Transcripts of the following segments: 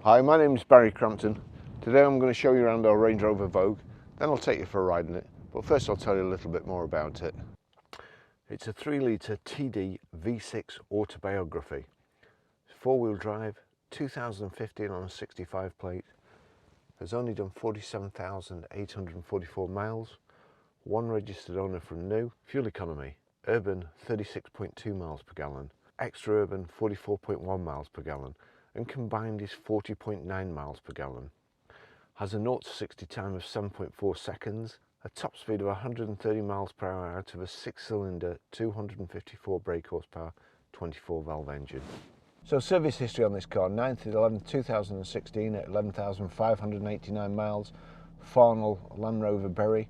Hi, my name is Barry Crampton. Today I'm going to show you around our Range Rover Vogue, then I'll take you for a ride in it, but first I'll tell you a little bit more about it. It's a 3-litre TD V6 Autobiography. It's 4-wheel drive, 2015 on a 65 plate, has only done 47,844 miles, one registered owner from new, fuel economy, urban 36.2 miles per gallon, extra urban 44.1 miles per gallon, and combined is 40.9 miles per gallon. Has a 0 to 60 time of 7.4 seconds, a top speed of 130 miles per hour out of a 6-cylinder 254 brake horsepower 24 valve engine. So service history on this car: 9th to 11th 2016 at 11,589 miles, Farnell Land Rover Berry.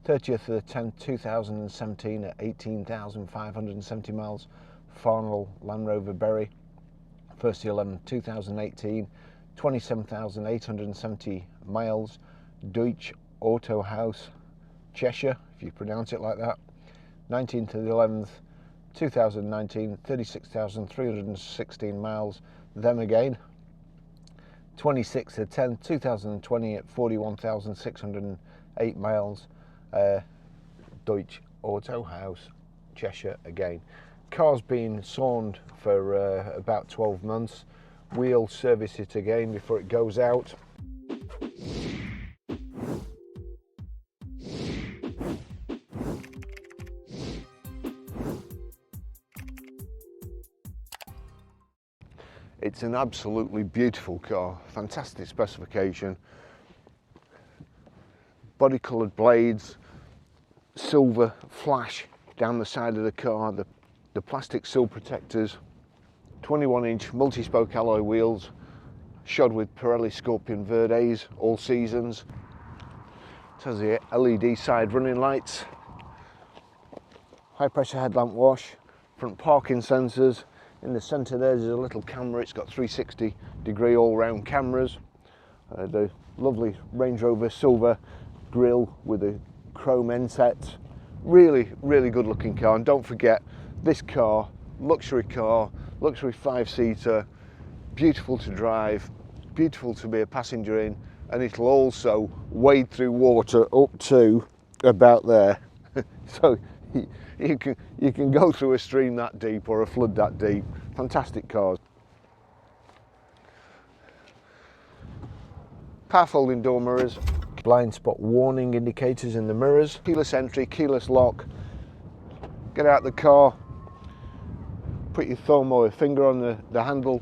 30th to the 10th 2017 at 18,570 miles, Farnell Land Rover Berry. 1st to 11th 2018, 27,870 miles, Deutsch Auto House, Cheshire, if you pronounce it like that. 19th to the 11th 2019, 36,316 miles, them again. 26th to 10th 2020 at 41,608 miles, Deutsch Auto House, Cheshire again. Car's been sawned for about 12 months. We'll service it again before it goes out. It's an absolutely beautiful car, fantastic specification. Body coloured blades, silver flash down the side of the car, the plastic sill protectors, 21-inch multi-spoke alloy wheels, shod with Pirelli Scorpion Verdes, all seasons. It has the LED side running lights, high pressure headlamp wash, front parking sensors. In the centre there's a little camera. It's got 360-degree all-round cameras. The lovely Range Rover silver grille with a chrome end set. Really good looking car. And don't forget, this car, luxury 5-seater, beautiful to drive, beautiful to be a passenger in, and it'll also wade through water up to about there. So you can go through a stream that deep or a flood that deep. Fantastic cars. Power folding door mirrors, blind spot warning indicators in the mirrors, keyless entry, keyless lock. Get out the car, put your thumb or your finger on the handle,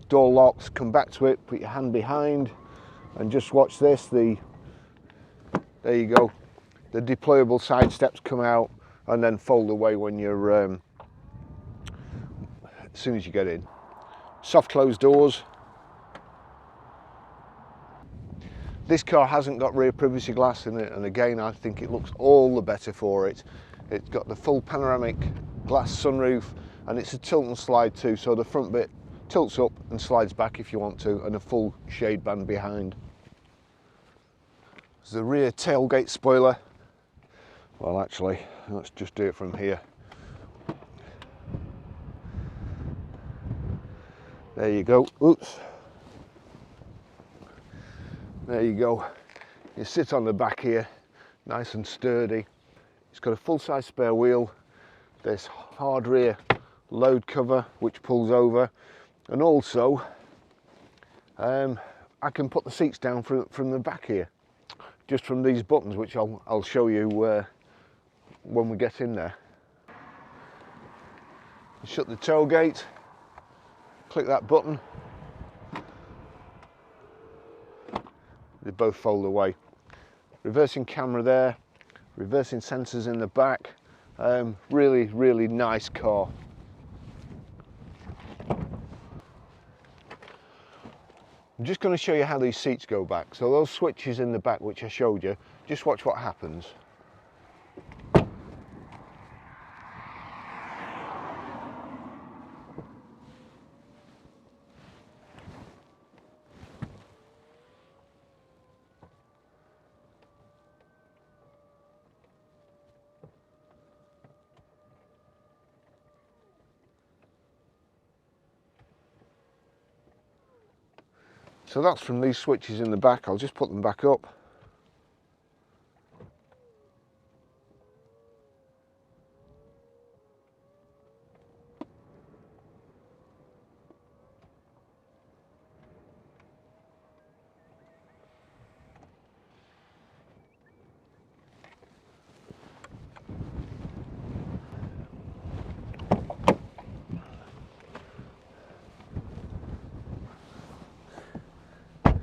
door locks, come back to it, put your hand behind, and just watch this. There you go. The deployable side steps come out and then fold away when you're as soon as you get in. Soft closed doors. This car hasn't got rear privacy glass in it, and again I think it looks all the better for it. It's got the full panoramic glass sunroof, and it's a tilt and slide too, so the front bit tilts up and slides back if you want to, and a full shade band behind. There's the rear tailgate spoiler. Well, actually, let's just do it from here. There you go. Oops. There you go. You sit on the back here, nice and sturdy. It's got a full-size spare wheel. There's hard rear load cover which pulls over, and also I can put the seats down from the back here, just from these buttons, which I'll show you when we get in there. Shut the tailgate, click that button, they both fold away. Reversing camera there, reversing sensors in the back. Really nice car. I'm just going to show you how these seats go back. So those switches in the back which I showed you, just watch what happens. So that's from these switches in the back. I'll just put them back up.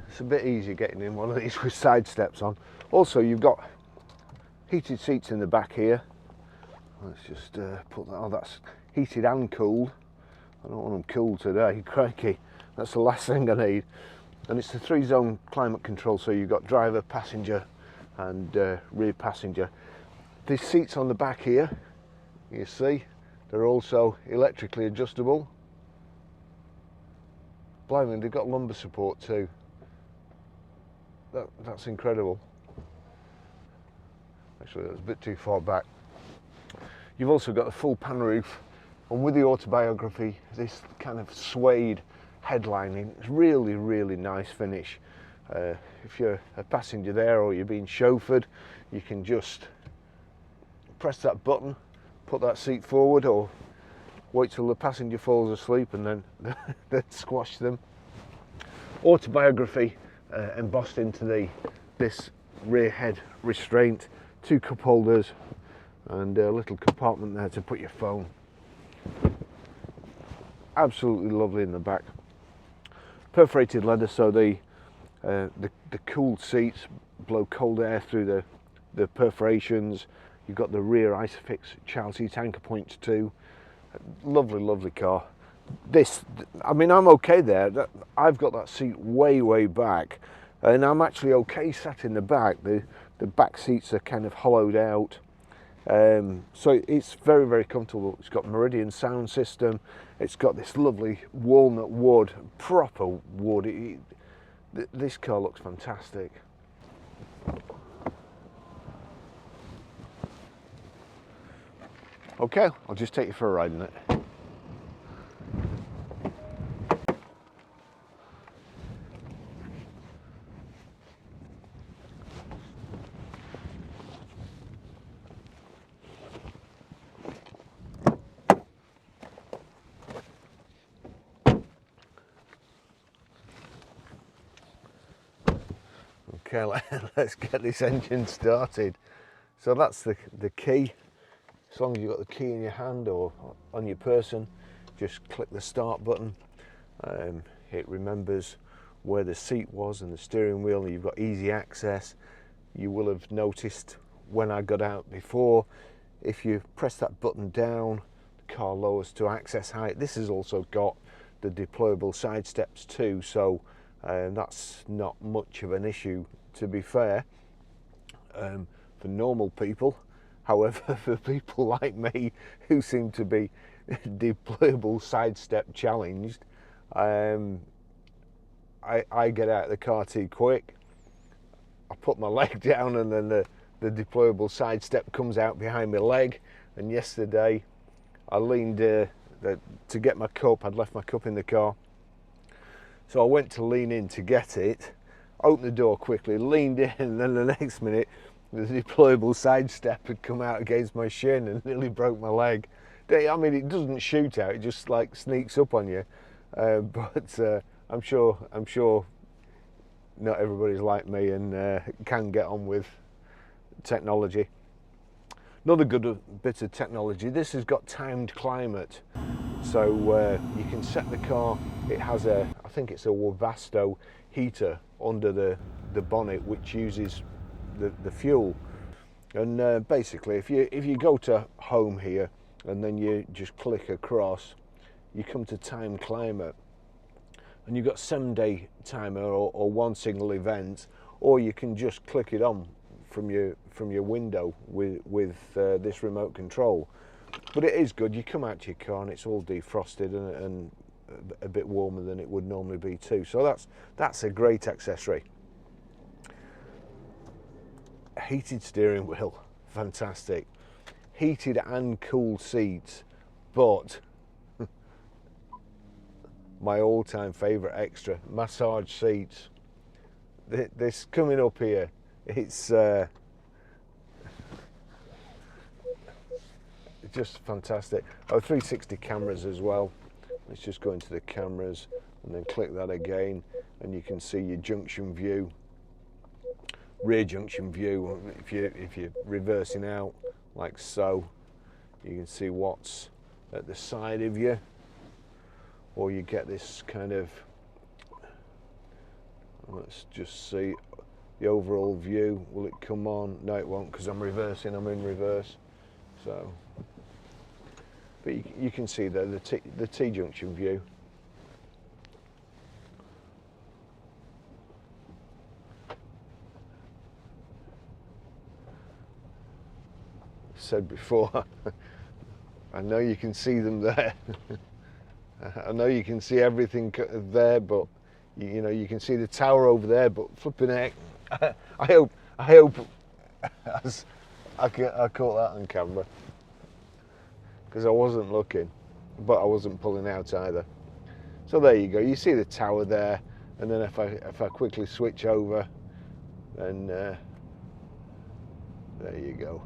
It's a bit easier getting in one of these with side steps on. Also, you've got heated seats in the back here. Let's just put that. Oh, that's heated and cooled. I don't want them cooled today. Crikey, that's the last thing I need. And it's the 3-zone climate control, so you've got driver, passenger, and rear passenger. The seats on the back here, you see, they're also electrically adjustable. Blimey, they've got lumbar support too. That's incredible. Actually, that's a bit too far back. You've also got the full pan roof, and with the Autobiography, this kind of suede headlining. It's really, really nice finish. If you're a passenger there or you're being chauffeured, you can just press that button, put that seat forward, or wait till the passenger falls asleep and then squash them. Autobiography embossed into this rear head restraint, 2 cup holders and a little compartment there to put your phone. Absolutely lovely in the back. Perforated leather, so the cooled seats blow cold air through the perforations. You've got the rear Isofix child seat anchor points too. Lovely, lovely car. I mean, I'm okay there. I've got that seat way back, and I'm actually okay sat in the back. The back seats are kind of hollowed out, so it's very comfortable. It's got Meridian sound system. It's got this lovely walnut wood, proper wood. This car looks fantastic. Okay, I'll just take you for a ride in it. Okay, let's get this engine started. So that's the key. As long as you've got the key in your hand or on your person, just click the start button. It remembers where the seat was and the steering wheel, and you've got easy access. You will have noticed when I got out before, if you press that button down, the car lowers to access height. This has also got the deployable side steps too, so that's not much of an issue, to be fair, for normal people. However, for people like me who seem to be deployable side step challenged, I get out of the car too quick. I put my leg down, and then the deployable side step comes out behind my leg. And yesterday I leaned to get my cup. I'd left my cup in the car, so I went to lean in to get it, opened the door quickly, leaned in, and then the next minute the deployable side step had come out against my shin and nearly broke my leg. I mean, it doesn't shoot out, it just like sneaks up on you. But I'm sure not everybody's like me and can get on with technology. Another good bit of technology, this has got timed climate. So you can set the car, it has I think it's a Webasto heater under the bonnet, which uses the fuel. And basically, if you go to home here and then you just click across, you come to time climate, and you've got 7-day timer or one single event, or you can just click it on from your window with this remote control. But it is good. You come out to your car and it's all defrosted and a bit warmer than it would normally be too. So that's a great accessory. Heated steering wheel, fantastic. Heated and cooled seats, but my all-time favourite extra, massage seats. This coming up here, it's just fantastic. Oh, 360 cameras as well. Let's just go into the cameras and then click that again, and you can see your junction view, rear junction view. If you're reversing out like so, you can see what's at the side of you, or you get this kind of, let's just see the overall view. Will it come on? No, it won't, because I'm reversing. I'm in reverse. So, but you can see there the T-junction view. Said before, I know you can see them there. I know you can see everything there, but you know you can see the tower over there. But flipping heck, I hope I caught that on camera, because I wasn't looking, but I wasn't pulling out either. So there you go. You see the tower there, and then if I quickly switch over, then there you go.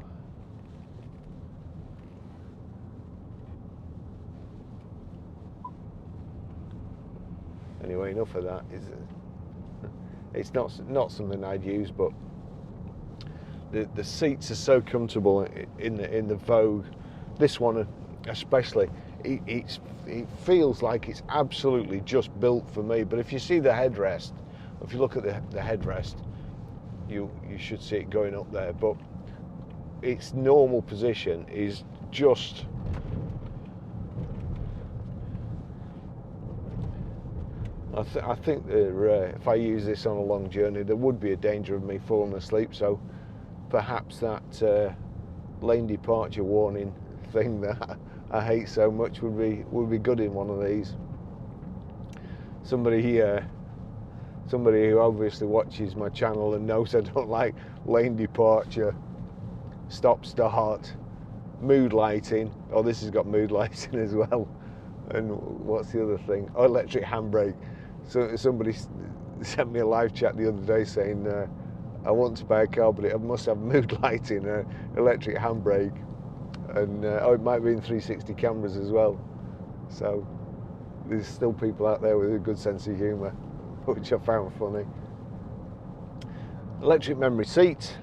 Anyway, enough of that. It's not something I'd use, but the seats are so comfortable in the Vogue. This one especially, it feels like it's absolutely just built for me. But if you see the headrest, if you look at the headrest, you should see it going up there. But its normal position is just. I think that if I use this on a long journey, there would be a danger of me falling asleep. So perhaps that lane departure warning thing that I hate so much would be good in one of these. Somebody who obviously watches my channel and knows I don't like lane departure, stop start, mood lighting. Oh, this has got mood lighting as well. And what's the other thing? Oh, electric handbrake. So somebody sent me a live chat the other day saying, I want to buy a car, but it must have mood lighting, electric handbrake, and oh, it might be in 360 cameras as well. So there's still people out there with a good sense of humour, which I found funny. Electric memory seat,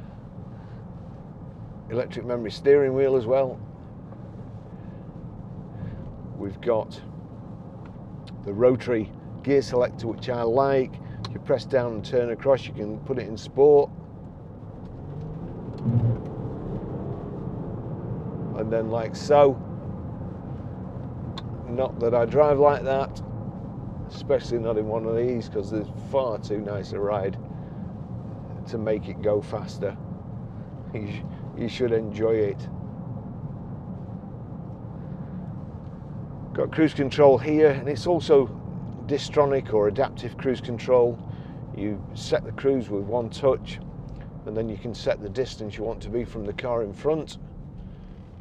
electric memory steering wheel as well. We've got the rotary gear selector, which I like. You press down and turn across, you can put it in sport, and then like so. Not that I drive like that, especially not in one of these, because there's far too nice a ride to make it go faster. You should enjoy it. Got cruise control here, and it's also Distronic or adaptive cruise control. You set the cruise with one touch, and then you can set the distance you want to be from the car in front,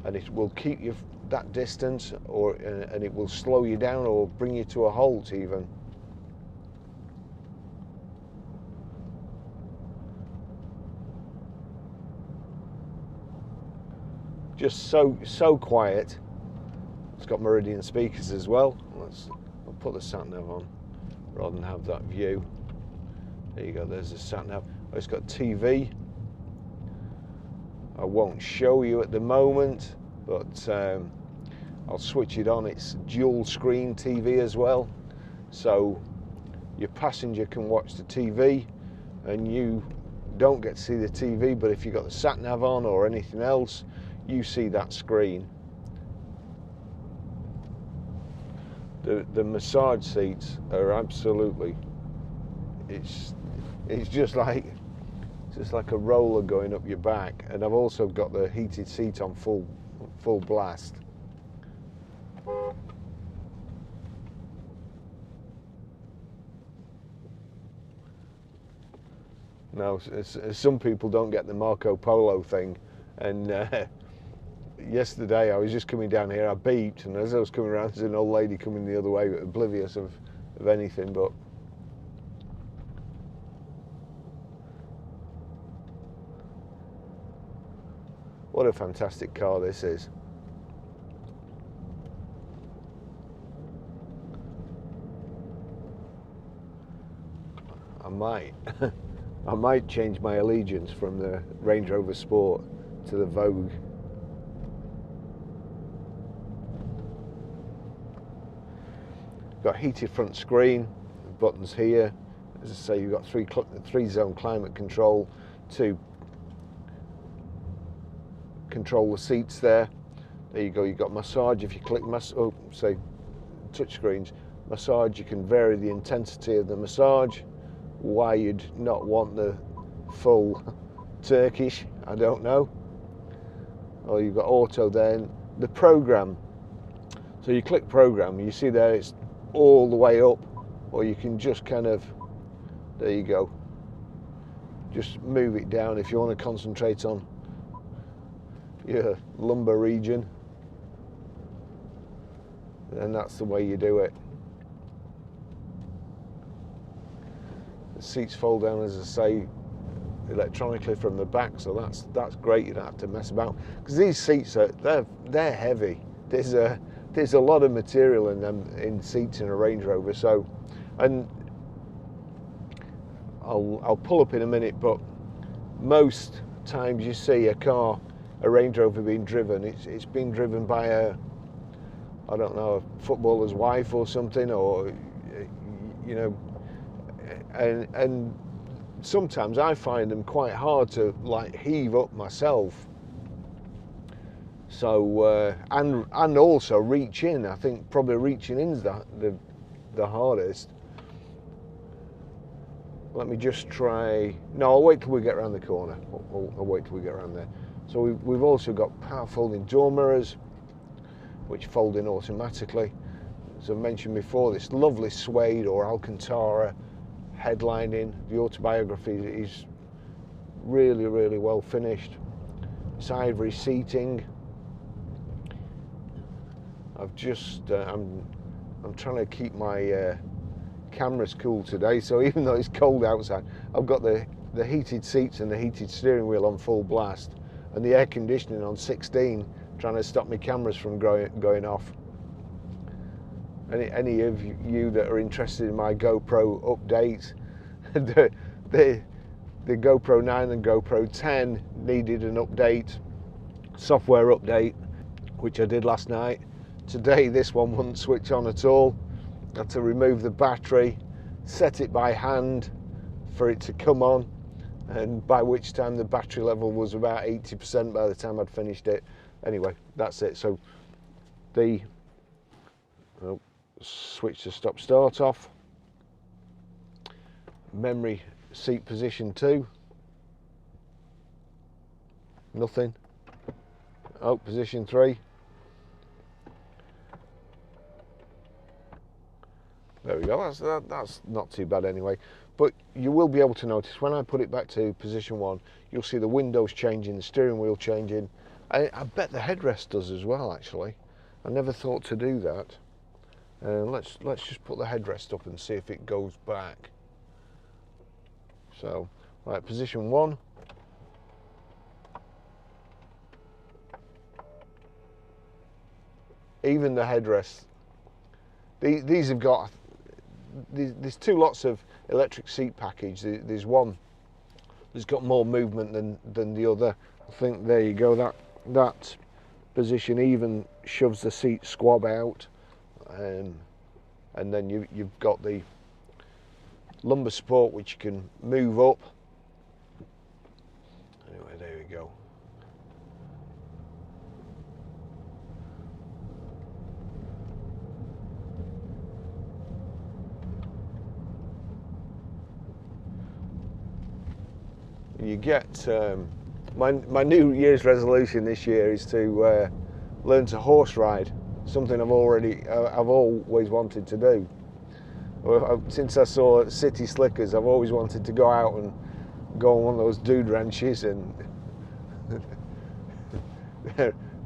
and it will keep you that distance, and it will slow you down or bring you to a halt even. Just so quiet. It's got Meridian speakers as well. I'll put the sat nav on rather than have that view. There you go, there's the sat nav. Oh, it's got TV. I won't show you at the moment, but I'll switch it on. It's dual screen TV as well, so your passenger can watch the TV and you don't get to see the TV, but if you've got the sat nav on or anything else, you see that screen. The massage seats are absolutely, it's just like a roller going up your back, and I've also got the heated seat on full blast. Now, some people don't get the Marco Polo thing, and yesterday I was just coming down here, I beeped, and as I was coming around, there's an old lady coming the other way, oblivious of of anything, but what a fantastic car this is. I might change my allegiance from the Range Rover Sport to the Vogue. Got heated front screen, buttons here. As I say, you've got three zone climate control to control the seats there. There you go, you've got massage. If you click say touch screens, massage, you can vary the intensity of the massage. Why you'd not want the full Turkish, I don't know. Oh, you've got auto then. The program, so you click program, you see there it's all the way up, or you can just kind of, there you go, just move it down if you want to concentrate on your lumbar region, and that's the way you do it. The seats fold down, as I say, electronically from the back, so that's great. You don't have to mess about, because these seats are they're heavy. There's a lot of material in them, in seats in a Range Rover. So, and I'll pull up in a minute, but most times you see a Range Rover being driven, it's been driven by I don't know, a footballer's wife or something, or you know, and sometimes I find them quite hard to like heave up myself. So and also reach in. I think probably reaching in's the hardest. Let me just try. No, I'll wait till we get around the corner. I'll wait till we get around there. So we've also got power folding door mirrors, which fold in automatically. As I mentioned before, this lovely suede or Alcantara headlining. The Autobiography is really, really well finished. It's ivory seating. I've just I'm trying to keep my cameras cool today, so even though it's cold outside, I've got the heated seats and the heated steering wheel on full blast, and the air conditioning on 16, trying to stop my cameras from going off. Any of you that are interested in my GoPro update, the GoPro 9 and GoPro 10 needed an update, software update, which I did last night. Today this one wouldn't switch on at all. I had to remove the battery, set it by hand for it to come on, and by which time the battery level was about 80% by the time I'd finished it. Anyway, that's it. So the switch to stop start off, memory seat position 2, nothing. Oh, position 3. There we go, that's not too bad anyway. But you will be able to notice when I put it back to position 1, you'll see the windows changing, the steering wheel changing. I bet the headrest does as well, actually. I never thought to do that. Let's just put the headrest up and see if it goes back. So, right, position 1. Even the headrest. These have got. There's 2 lots of electric seat package. There's one that's got more movement than the other. I think there you go. That position even shoves the seat squab out, and then you've got the lumbar support, which you can move up. Anyway, there we go. You get my New Year's resolution this year is to learn to horse ride. Something I've always wanted to do. Since I saw City Slickers, I've always wanted to go out and go on one of those dude ranches and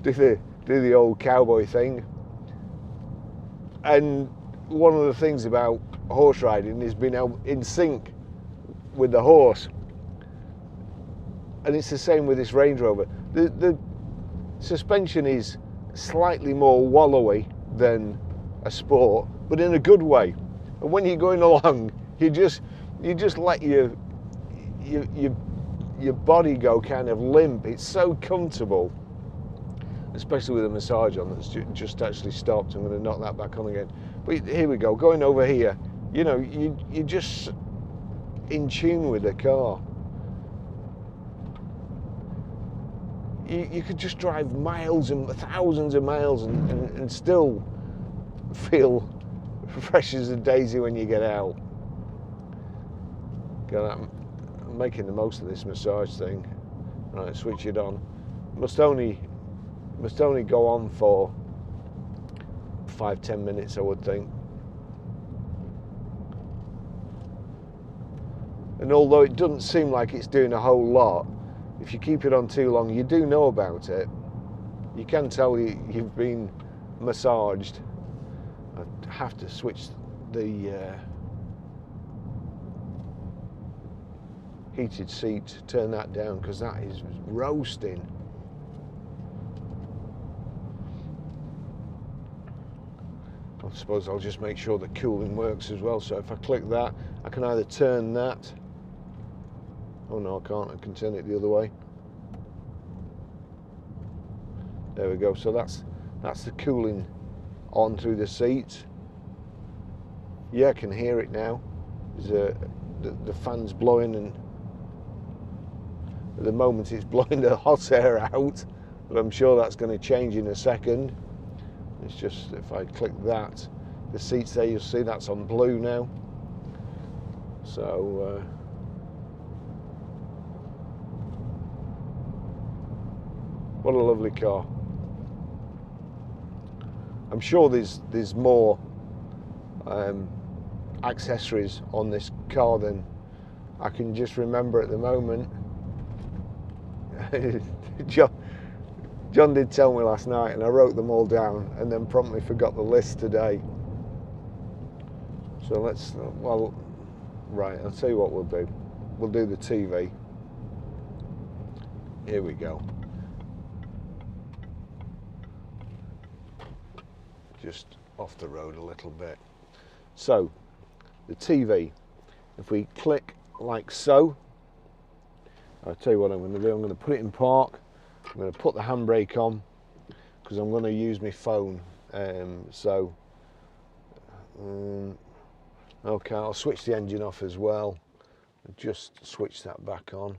do the old cowboy thing. And one of the things about horse riding is being in sync with the horse. And it's the same with this Range Rover. The suspension is slightly more wallowy than a Sport, but in a good way. And when you're going along, you just let your body go kind of limp. It's so comfortable, especially with a massage on that's just actually stopped. I'm going to knock that back on again. But here we go, going over here. You know, you're just in tune with the car. You could just drive miles and thousands of miles and still feel fresh as a daisy when you get out. I'm making the most of this massage thing. Right, switch it on. Must only go on for 5-10 minutes, I would think. And although it doesn't seem like it's doing a whole lot, if you keep it on too long, you do know about it. You can tell you've been massaged. I have to switch the heated seat, turn that down, because that is roasting. I suppose I'll just make sure the cooling works as well. So if I click that, I can either turn that. Oh no, I can't. I can turn it the other way. There we go. So that's the cooling on through the seats. Yeah, I can hear it now. There's the fan's blowing, and at the moment it's blowing the hot air out, but I'm sure that's going to change in a second. It's just, if I click that, the seats there, you'll see that's on blue now. So what a lovely car. I'm sure there's more accessories on this car than I can just remember at the moment. John did tell me last night, and I wrote them all down and then promptly forgot the list today. So right, I'll tell you what we'll do. We'll do the TV. Here we go. Just off the road a little bit. So, the TV, if we click like so, I'll tell you what I'm going to do. I'm going to put it in park. I'm going to put the handbrake on because I'm going to use my phone. Okay, I'll switch the engine off as well. Just switch that back on.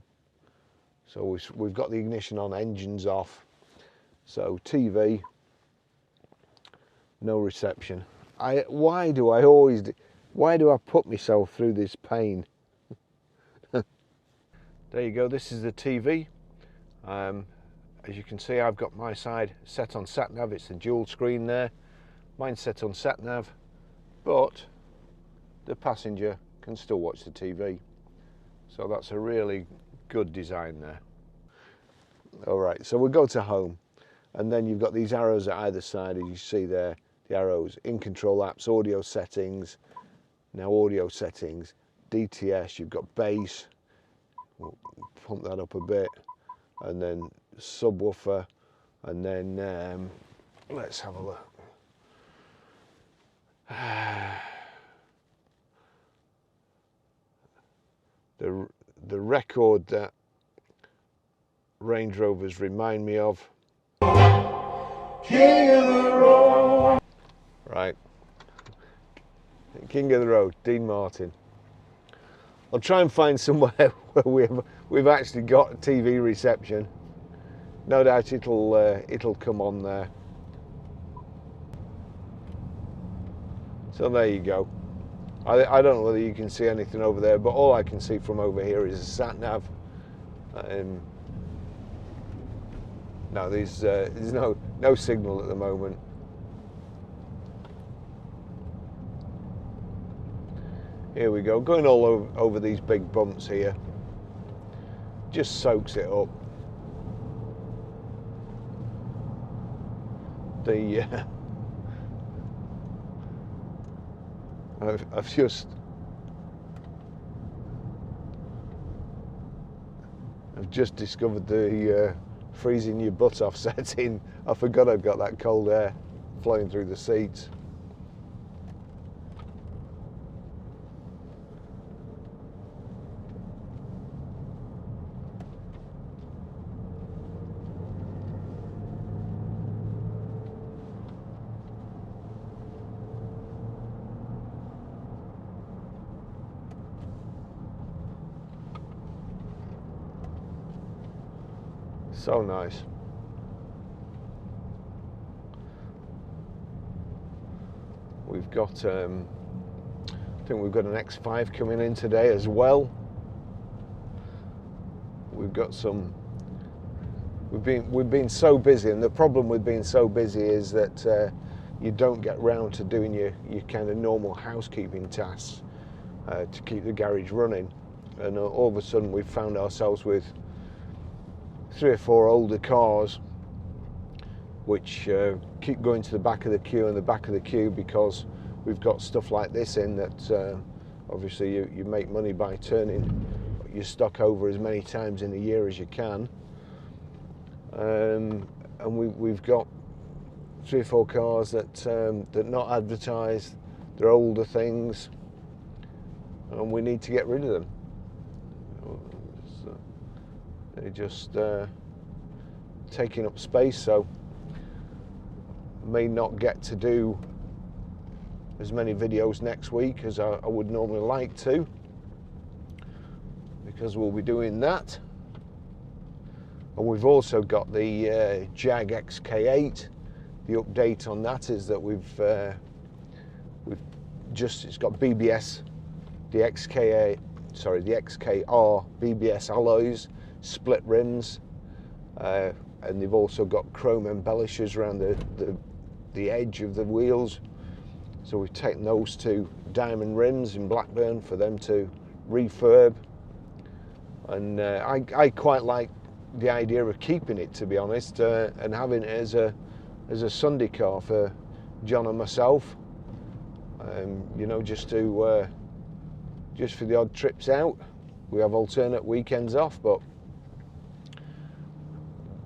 So we've got the ignition on, engines off. So TV, no reception. Why do I put myself through this pain? There you go, this is the TV. As you can see, I've got my side set on sat-nav. It's the dual screen there. Mine's set on sat-nav, but the passenger can still watch the TV. So that's a really good design there. All right, so we'll go to home, and then you've got these arrows at either side, as you see there, the arrows, in control apps, audio settings, now audio settings, DTS, you've got bass, we'll pump that up a bit, and then subwoofer, and then let's have a look. The record that Range Rovers remind me of. King of the Road. Right. King of the Road, Dean Martin. I'll try and find somewhere where we've actually got TV reception. No doubt it'll come on there. So there you go. I don't know whether you can see anything over there, but all I can see from over here is a sat-nav. No, there's no signal at the moment. Here we go, going all over these big bumps here. Just soaks it up. I've just discovered the freezing your butt off setting. I forgot I've got that cold air flowing through the seats. So nice. We've got, I think we've got an X5 coming in today as well. We've got some. We've been so busy, and the problem with being so busy is that you don't get round to doing your kind of normal housekeeping tasks to keep the garage running. And all of a sudden, we've found ourselves with 3 or 4 older cars which keep going to the back of the queue and the back of the queue because we've got stuff like this in that obviously you make money by turning your stock over as many times in a year as you can, and we've got 3 or 4 cars that not advertised. They're older things and we need to get rid of them. They're just taking up space, so may not get to do as many videos next week as I would normally like to, because we'll be doing that. And we've also got the Jag XK8. The update on that is that it's got BBS, the XK8, sorry, the XKR BBS alloys, split rims, and they've also got chrome embellishers around the edge of the wheels. So we've taken those to diamond rims in Blackburn for them to refurb, and I quite like the idea of keeping it, to be honest, and having it as a Sunday car for John and myself, you know, just for the odd trips out. We have alternate weekends off, but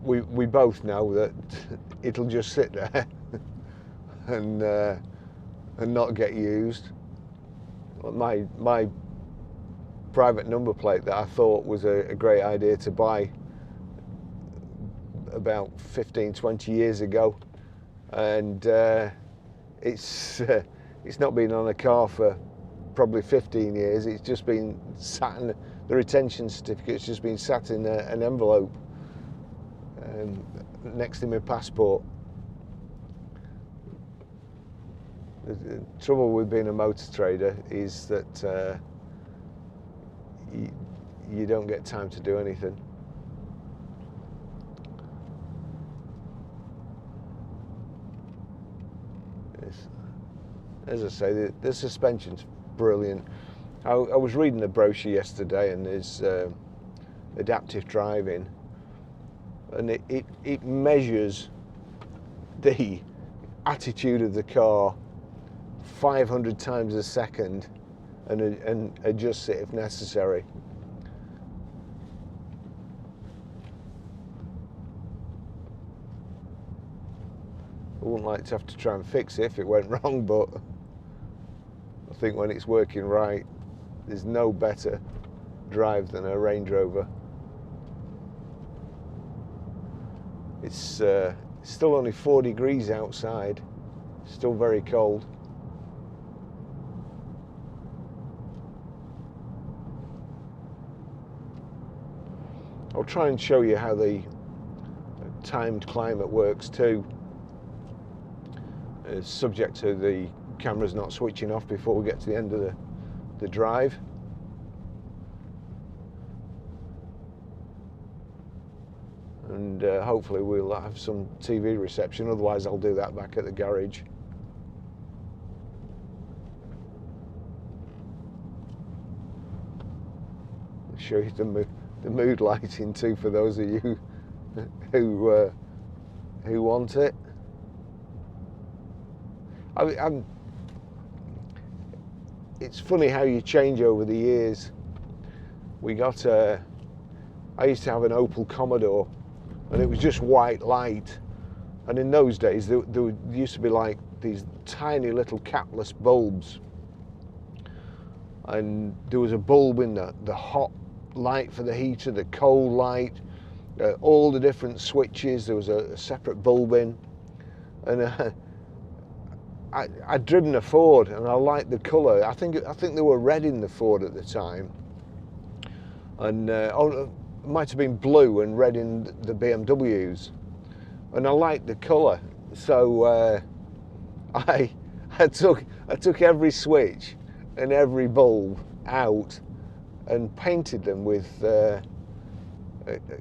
we both know that it'll just sit there and not get used. My private number plate that I thought was a great idea to buy about 15-20 years ago, and it's not been on a car for probably 15 years. It's just been sat in the retention certificate's just been sat in an envelope next to my passport. The trouble with being a motor trader is that you don't get time to do anything. As I say, the suspension's brilliant. I was reading the brochure yesterday, and there's adaptive driving, and it measures the attitude of the car 500 times a second and adjusts it if necessary. I wouldn't like to have to try and fix it if it went wrong, but I think when it's working right, there's no better drive than a Range Rover. It's still only 4 degrees outside, still very cold. I'll try and show you how the timed climate works too. It's subject to the cameras not switching off before we get to the end of the drive. And hopefully we'll have some TV reception, otherwise I'll do that back at the garage. I'll show you the mood lighting too, for those of you who want it. it's funny how you change over the years. We got I used to have an Opel Commodore, and it was just white light. And in those days, there used to be like these tiny little capless bulbs. And there was a bulb in the hot light for the heater, the cold light, all the different switches. There was a separate bulb in. And I'd driven a Ford, and I liked the colour. I think they were red in the Ford at the time. And it might have been blue and red in the BMWs. And I liked the colour, so I took every switch and every bulb out and painted them with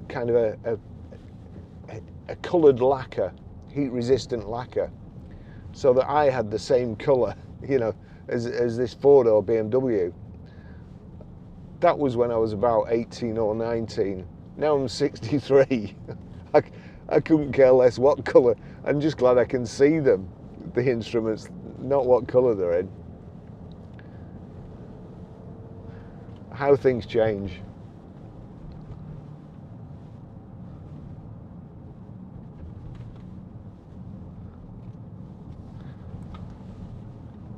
kind of a coloured lacquer, heat-resistant lacquer, so that I had the same colour, you know, as this Ford or BMW. That was when I was about 18 or 19. Now I'm 63. I couldn't care less what colour. I'm just glad I can see them, the instruments, not what colour they're in. How things change.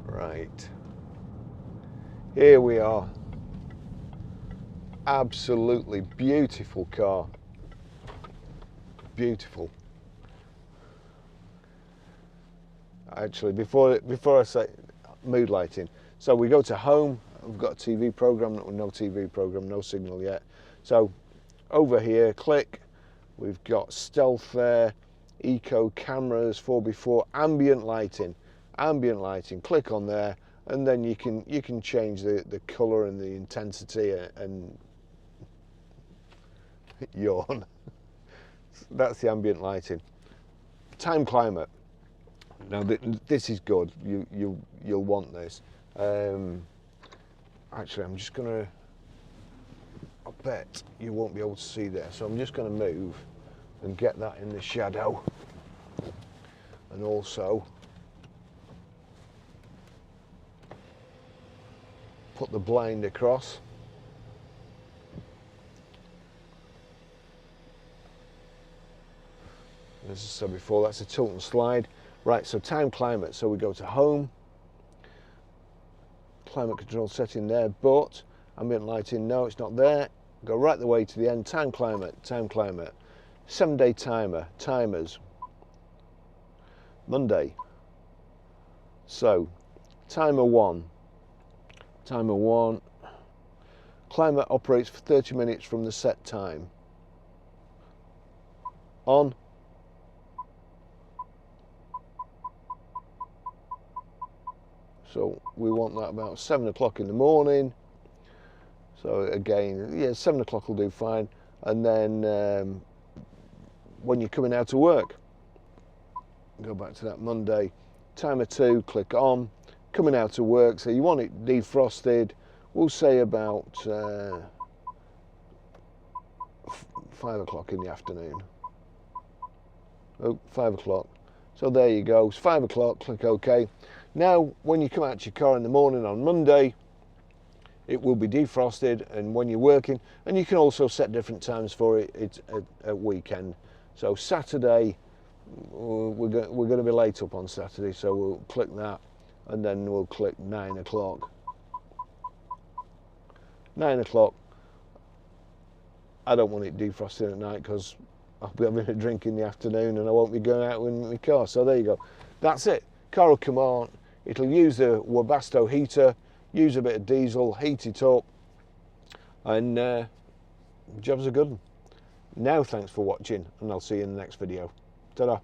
Right. Here we are. Absolutely beautiful car. Beautiful. Actually, before I say mood lighting, so we go to home. We've got a TV program, no TV program, no signal yet. So over here, click. We've got stealth there, eco cameras, 4x4, ambient lighting. Ambient lighting. Click on there, and then you can change the colour and the intensity and yawn. That's the ambient lighting. Time climate. Now this is good. You'll want this. Actually, I'm just gonna. I bet you won't be able to see there, so I'm just gonna move and get that in the shadow, and also put the blind across. As I said before, that's a tilt and slide. Right, so time climate. So we go to home, climate control setting there, but ambient lighting, no, it's not there. Go right the way to the end. Time climate, 7-day timer, timers. Monday. So, timer one. Climate operates for 30 minutes from the set time. On. So we want that about 7 o'clock in the morning. So again, yeah, 7 o'clock will do fine. And then when you're coming out to work, go back to that Monday. Timer 2, click on. Coming out to work, so you want it defrosted. We'll say about 5 o'clock in the afternoon. Oh, 5 o'clock. So there you go. It's 5 o'clock, click OK. Now, when you come out to your car in the morning on Monday, it will be defrosted, and when you're working, and you can also set different times for it. It's a weekend. So Saturday, we're going to be late up on Saturday, so we'll click that, and then we'll click 9 o'clock. 9 o'clock. I don't want it defrosted at night because I'll be having a drink in the afternoon and I won't be going out in my car. So there you go. That's it. Car will come on. It'll use the Webasto heater, use a bit of diesel, heat it up, and job's a good one. Now, thanks for watching, and I'll see you in the next video. Ta-da.